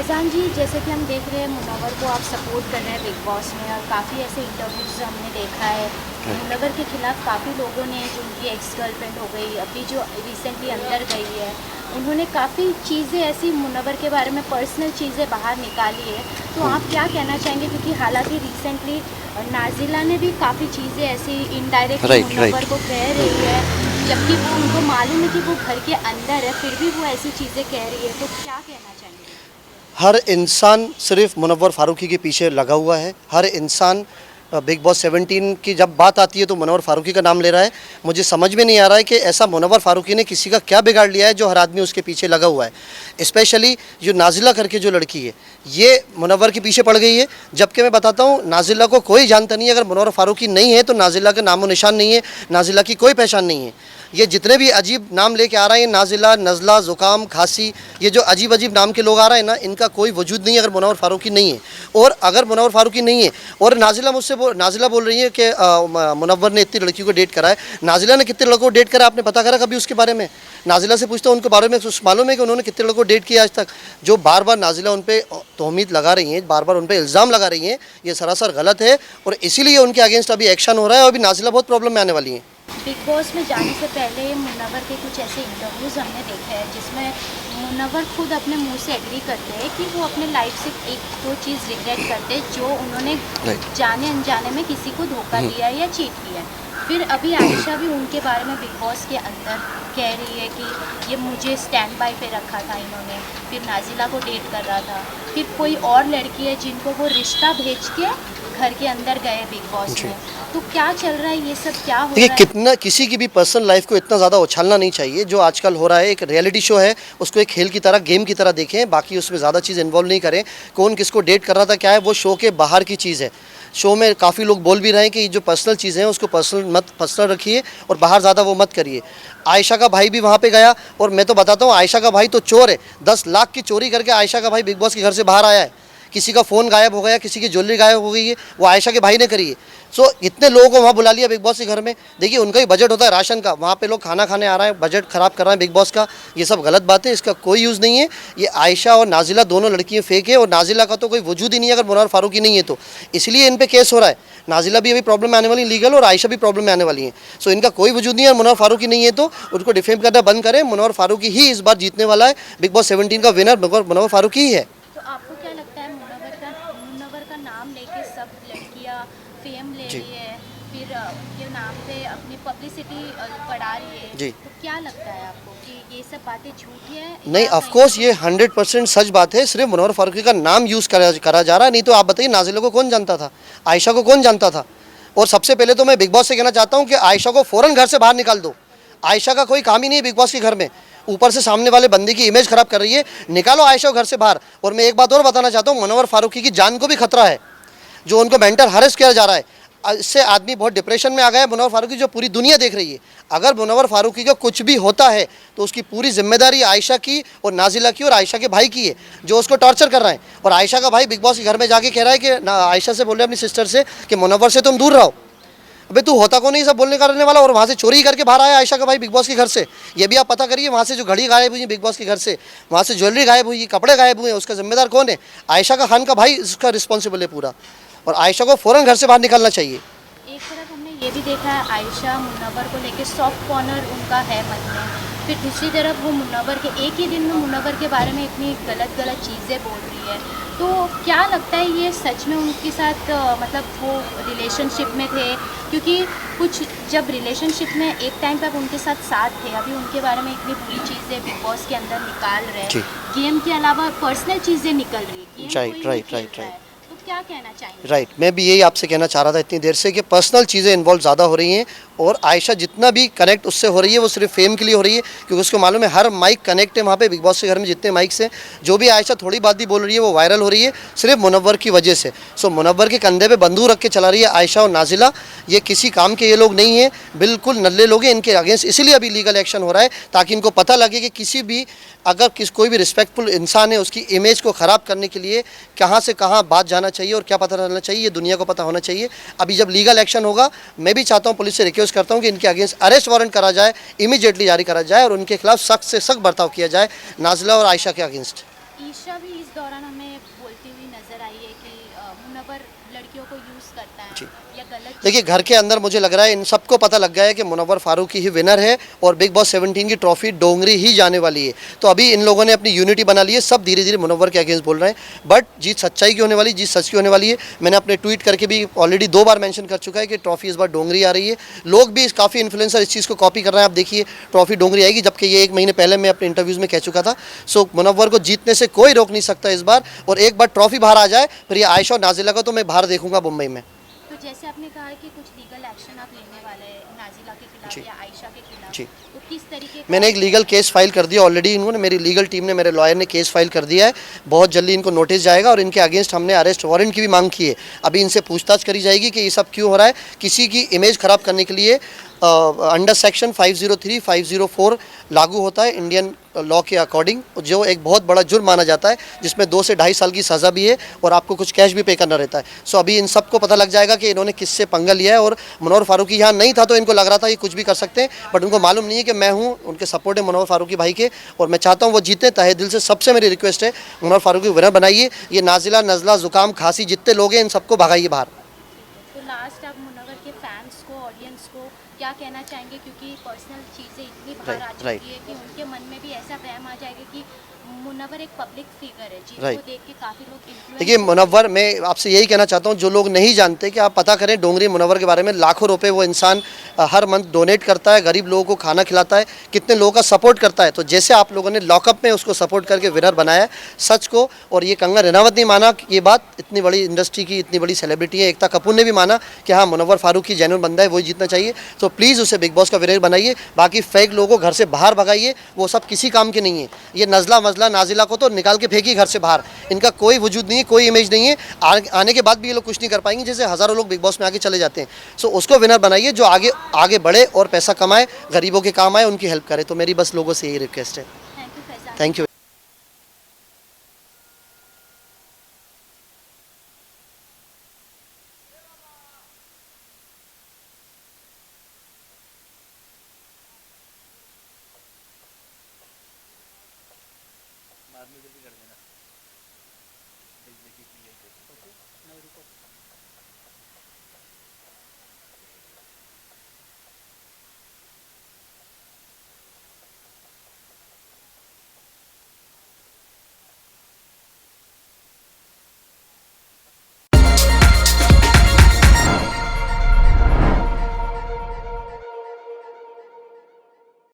फैज़ान जी, जैसे कि हम देख रहे हैं मुनव्वर को आप सपोर्ट कर रहे हैं बिग बॉस में, और काफ़ी ऐसे इंटरव्यूज़ हमने देखा है मुनव्वर के खिलाफ। काफ़ी लोगों ने, जो उनकी एक्स गर्लफ्रेंड हो गई, अभी जो रिसेंटली अंदर गई है, उन्होंने काफ़ी चीज़ें ऐसी मुनव्वर के बारे में, पर्सनल चीज़ें बाहर निकाली है। तो आप क्या कहना चाहेंगे? क्योंकि हालांकि रिसेंटली नाजिला ने भी काफ़ी चीज़ें ऐसी इनडायरेक्टली मुनव्वर को कह रही है, जबकि वो उनको मालूम है कि वो घर के अंदर है, फिर भी वो ऐसी चीज़ें कह रही है। तो क्या कहना चाहेंगे? हर इंसान सिर्फ मुनव्वर फारूकी के पीछे लगा हुआ है। हर इंसान बिग बॉस 17 की जब बात आती है तो मुनव्वर फारूकी का नाम ले रहा है। मुझे समझ में नहीं आ रहा है कि ऐसा मुनव्वर फारूकी ने किसी का क्या बिगाड़ लिया है जो हर आदमी उसके पीछे लगा हुआ है। स्पेशली जो नाजिला करके जो लड़की है, ये मुनव्वर के पीछे पड़ गई है। जबकि मैं बताता हूँ, नाजिला को कोई जानता नहीं है। अगर मुनव्वर फारूकी नहीं है तो नाजिला का नामो निशान नहीं है, नाजिला की कोई पहचान नहीं है। ये जितने भी अजीब नाम लेके आ रहे हैं, नाजिला, नज़ला, ज़ुकाम, खांसी, ये जो अजीब अजीब नाम के लोग आ रहे हैं ना, इनका कोई वजूद नहीं है अगर मुनव्वर फारूकी नहीं है। और अगर मुनव्वर फारूकी नहीं है और नाजिला बोल रही है कि मुनव्वर ने इतनी लड़की को डेट करा है। नाजिला ने कितने लड़कों को डेट करा, आपने पता करा कभी उसके बारे में? नाजिला से पूछता हूँ उनके बारे में, मालूम है कि उन्होंने कितने लड़कों को डेट किया आज तक? जो बार बार नाजिला उन पर तोहमीद लगा रही हैं, बार बार उन पर इल्ज़ाम लगा रही हैं, ये सरासर गलत है। और इसीलिए उनके अगेंस्ट अभी एक्शन हो रहा है और अभी नाजिला बहुत प्रॉब्लम में आने वाली है। बिग बॉस में जाने से पहले मुनव्वर के कुछ ऐसे इंटरव्यूज़ हमने देखे हैं जिसमें मुनव्वर खुद अपने मुंह से एग्री करते हैं कि वो अपने लाइफ से एक दो चीज़ रिग्रेट करते हैं, जो उन्होंने जाने अनजाने में किसी को धोखा दिया है या चीट किया है। फिर अभी आयशा भी उनके बारे में बिग बॉस के अंदर कह रही है कि ये मुझे स्टैंड बाय पे रखा था इन्होंने, फिर नाजिला को डेट कर रहा था, फिर कोई और लड़की है जिनको वो रिश्ता भेज के घर के अंदर गए बिग बॉस में। तो क्या चल रहा है, ये सब क्या हो रहा है? कितना किसी की भी पर्सनल लाइफ को इतना ज़्यादा उछालना नहीं चाहिए। जो आजकल हो रहा है, एक रियलिटी शो है, उसको एक खेल की तरह, गेम की तरह देखें, बाकी उसमें ज़्यादा चीज़ इन्वॉल्व नहीं करें। कौन किसको डेट कर रहा था, क्या है, वो शो के बाहर की चीज़ है। शो में काफ़ी लोग बोल भी रहे हैं कि जो पर्सनल चीज़ें हैं उसको पर्सनल रखिए और बाहर ज़्यादा वो मत करिए। आयशा का भाई भी वहाँ पे गया, और मैं तो बताता हूँ, आयशा का भाई तो चोर है। 10 लाख की चोरी करके आयशा का भाई बिग बॉस के घर से बाहर आया है। किसी का फ़ोन गायब हो गया, किसी की ज्वेलरी गायब हो गई है, वो आयशा के भाई ने करी है। सो इतने लोगों को वहाँ बुला लिया बिग बॉस के घर में। देखिए, उनका ही बजट होता है राशन का, वहाँ पे लोग खाना खाने आ रहे हैं, बजट ख़राब कर रहे हैं बिग बॉस का। ये सब गलत बात है, इसका कोई यूज़ नहीं है। ये आयशा और नाजिला दोनों लड़कियाँ फेक है, और नाजिला का तो कोई वजूद ही नहीं है अगर मुनव्वर फारूकी नहीं है तो। इसलिए इन पर केस हो रहा है। नाजिला भी अभी प्रॉब्लम में आने वाली लीगल, और आयशा भी प्रॉब्लम में आने वाली है। सो इनका कोई वजूद नहीं है, मुनव्वर फारूकी नहीं है तो उनको डिफेम करना बंद करें। मुनव्वर फारूकी ही इस बार जीतने वाला है। बिग बॉस 17 का विनर मुनव्वर फारूकी ही है। तो आपको क्या लगता है, मुनव्वर का नाम लेके सब लड़कियां फेम ले रही है, फिर उनके नाम पे अपनी पब्लिसिटी बढ़ा रही है, जी, तो क्या लगता है आपको कि ये सब बातें झूठी है? नहीं, ऑफ कोर्स ये 100% सच बात है। सिर्फ मुनव्वर फारूकी का नाम यूज़ करा जा रहा है। नहीं तो आप बताइए, नाजिला को कौन जानता था, आयशा को कौन जानता था? और सबसे पहले तो मैं बिग बॉस से कहना चाहता हूँ कि आयशा को फ़ौरन घर से बाहर निकाल दो। आयशा का कोई काम ही नहीं है बिग बॉस के घर में। ऊपर से सामने वाले बंदे की इमेज खराब कर रही है, निकालो आयशा को घर से बाहर। और मैं एक बात और बताना चाहता हूँ, मुनव्वर फारूकी की जान को भी खतरा है, जो उनको मेंटल हरेस किया जा रहा है। इससे आदमी बहुत डिप्रेशन में आ गया है। मुनव्वर फारूकी जो पूरी दुनिया देख रही है, अगर मुनव्वर फारूकी का कुछ भी होता है तो उसकी पूरी जिम्मेदारी आयशा की और नाजिला की और आयशा के भाई की है, जो उसको टॉर्चर कर रहे हैं। और आयशा का भाई बिग बॉस के घर में जाके कह रहा है कि आयशा से बोल रहे अपनी सिस्टर से कि मुनव्वर से तुम दूर रहो। अबे तू होता को नहीं सब बोलने का रहने वाला, और वहाँ से चोरी करके बाहर आया आयशा का भाई बिग बॉस के घर से। ये भी आप पता करिए, वहाँ से जो घड़ी गायब हुई है बिग बॉस के घर से, वहाँ से ज्वेलरी गायब हुई, कपड़े गायब हुए, उसका जिम्मेदार कौन है? आयशा का खान का भाई इसका रिस्पॉन्सिबल है पूरा। और आयशा को फ़ौरन घर से बाहर निकालना चाहिए। एक तरफ हमने ये भी देखा है, आयशा मुनव्वर को लेके सॉफ्ट कॉर्नर उनका है मन में, फिर दूसरी तरफ वो मुनव्वर के एक ही दिन में मुनव्वर के बारे में इतनी गलत चीज़ें बोल रही है। तो क्या लगता है, ये सच में उनके साथ मतलब वो रिलेशनशिप में थे? क्योंकि कुछ जब रिलेशनशिप में एक टाइम पर उनके साथ थे, अभी उनके बारे में इतनी बुरी चीज़ें बिग बॉस के अंदर निकाल रहे हैं। गेम के अलावा पर्सनल चीज़ें निकल रही है। राइट। तो क्या कहना चाहेंगे? राइट, मैं भी यही आपसे कहना चाह रहा था इतनी देर से कि पर्सनल चीज़ें इन्वॉल्व ज़्यादा हो रही हैं। और आयशा जितना भी कनेक्ट उससे हो रही है वो सिर्फ फेम के लिए हो रही है, क्योंकि उसको मालूम है हर माइक कनेक्ट है वहाँ पे बिग बॉस के घर में। जितने माइक्स हैं, जो भी आयशा थोड़ी बात भी बोल रही है वो वायरल हो रही है सिर्फ मुनव्वर की वजह से। सो मुनव्वर के कंधे पे बंदूक रख के चला रही है आयशा और नाजिला। ये किसी काम के ये लोग नहीं हैं, बिल्कुल नल्ले लोग हैं। इनके अगेंस्ट इसीलिए अभी लीगल एक्शन हो रहा है, ताकि इनको पता लगे कि किसी भी अगर कोई भी रिस्पेक्टफुल इंसान है, उसकी इमेज को ख़राब करने के लिए कहाँ से कहाँ बात जाना चाहिए और क्या पता रहना चाहिए, ये दुनिया को पता होना चाहिए। अभी जब लीगल एक्शन होगा, मैं भी चाहता हूँ, पुलिस से रिक्वेस्ट करता हूँ कि इनके अगेंस्ट अरेस्ट वारंट करा जाए, इमीडिएटली जारी करा जाए और उनके खिलाफ सख्त से सख्त बर्ताव किया जाए नाजिला और आयशा के अगेंस्ट। ईशा भी इस दौरान हमें बोलती हुई नजर आई है कि मुनव्वर लड़कियों को यूज करता जी। है या गलत। देखिए घर के अंदर मुझे लग रहा है इन सबको पता लग गया है कि मुनव्वर फारूकी ही विनर है और बिग बॉस 17 की ट्रॉफी डोंगरी ही जाने वाली है। तो अभी इन लोगों ने अपनी यूनिटी बना ली है, सब धीरे धीरे मुनव्वर के अगेंस्ट बोल रहे हैं, बट जीत सच्चाई की होने वाली, जीत सच की होने वाली है। मैंने अपने ट्वीट करके भी ऑलरेडी 2 बार मेंशन कर चुका है कि ट्रॉफी इस बार डोंगरी आ रही है। लोग भी काफ़ी इन्फ्लुएंसर इस चीज़ को कॉपी कर रहे हैं। आप देखिए ट्रॉफी डोंगरी आएगी, जबकि ये 1 महीने पहले मैं अपने इंटरव्यूज़ में कह चुका था। सो मुनव्वर को जीतने से कोई रोक नहीं सकता इस बार, और एक बार ट्रॉफी बाहर आ जाए फिर ये आयशा और नाजिला को तो मैं बाहर देखूंगा मुंबई में। तो जैसे आपने कहा कि कुछ लीगल एक्शन आप लेने वाले हैं नाजिला के खिलाफ जी। या आयशा के खिलाफ, जी। तो किस तरीके का? मैंने एक लीगल केस फाइल कर दिया ऑलरेडी, इन्होंने मेरी लीगल टीम ने, मेरे लॉयर ने केस फाइल कर दिया है। बहुत जल्दी इनको नोटिस जाएगा और इनके अगेंस्ट हमने अरेस्ट वारंट की भी मांग की है। अभी इनसे पूछताछ करी जाएगी कि ये सब क्यों हो रहा है। किसी की इमेज खराब करने के लिए अंडर सेक्शन 503 504 लागू होता है इंडियन लॉ के अकॉर्डिंग, जो एक बहुत बड़ा जुर्म माना जाता है, जिसमें 2 से 2.5 साल की सज़ा भी है और आपको कुछ कैश भी पे करना रहता है। सो अभी इन सबको पता लग जाएगा कि इन्होंने किससे पंगा लिया है। और मुनव्वर फारूकी यहाँ नहीं था तो इनको लग रहा था ये कुछ भी कर सकते हैं, बट उनको मालूम नहीं है कि मैं हूँ, उनके सपोर्ट है मुनव्वर फारूकी भाई के, और मैं चाहता हूँ वो जीते। तहे दिल से सबसे मेरी रिक्वेस्ट है, मुनव्वर फारूकी विनर बनाइए। ये नाजिला, नज़ला, ज़ुकाम, खांसी जितने लोग हैं इन सबको भगाइए बाहर। तो लास्ट आप मुनव्वर के फैंस को, ऑडियंस को क्या कहना चाहेंगे, क्योंकि पर्सनल चीज़ें इतनी बाहर आ राइट, चुकी है कि उनके मन में भी ऐसा वहम आ जाएगा कि मुनव्वर एक पब्लिक फिगर है जिसको राइट। देख के काफ़ी लोग influence देखिए होते हैं। मुनव्वर, मैं आपसे यही कहना चाहता हूँ, जो लोग नहीं जानते कि आप पता करें डोंगरी मुनव्वर के बारे में। लाखों रुपए वो इंसान हर मंथ डोनेट करता है, गरीब लोगों को खाना खिलाता है, कितने लोगों का सपोर्ट करता है। तो जैसे आप लोगों ने लॉकअप में उसको सपोर्ट करके विनर बनाया है, सच को, और ये कंगना रनावत ने माना ये बात, इतनी बड़ी इंडस्ट्री की इतनी बड़ी सेलिब्रिटी है, एकता कपूर ने भी माना कि हाँ मुनव्वर फारूकी जेन्युइन बंदा है, वही जीतना चाहिए। तो प्लीज़ उसे बिग बॉस का विनर बनाइए। बाकी फेक लोगों को घर से बाहर भगाइए, वो सब किसी काम के नहीं है। ये नज़ला, मज़ला, नाजिला को तो निकाल के फेंकिए घर से बाहर, इनका कोई वजूद नहीं है, कोई इमेज नहीं है। आने के बाद भी ये लोग कुछ नहीं कर पाएंगे, जैसे हज़ारों लोग बिग बॉस में आगे चले जाते हैं। सो उसको विनर बनाइए जो आगे आगे बढ़े और पैसा कमाए, गरीबों के काम आए, उनकी हेल्प करे। तो मेरी बस लोगों से यही रिक्वेस्ट है। Thank you Faizan. Thank you.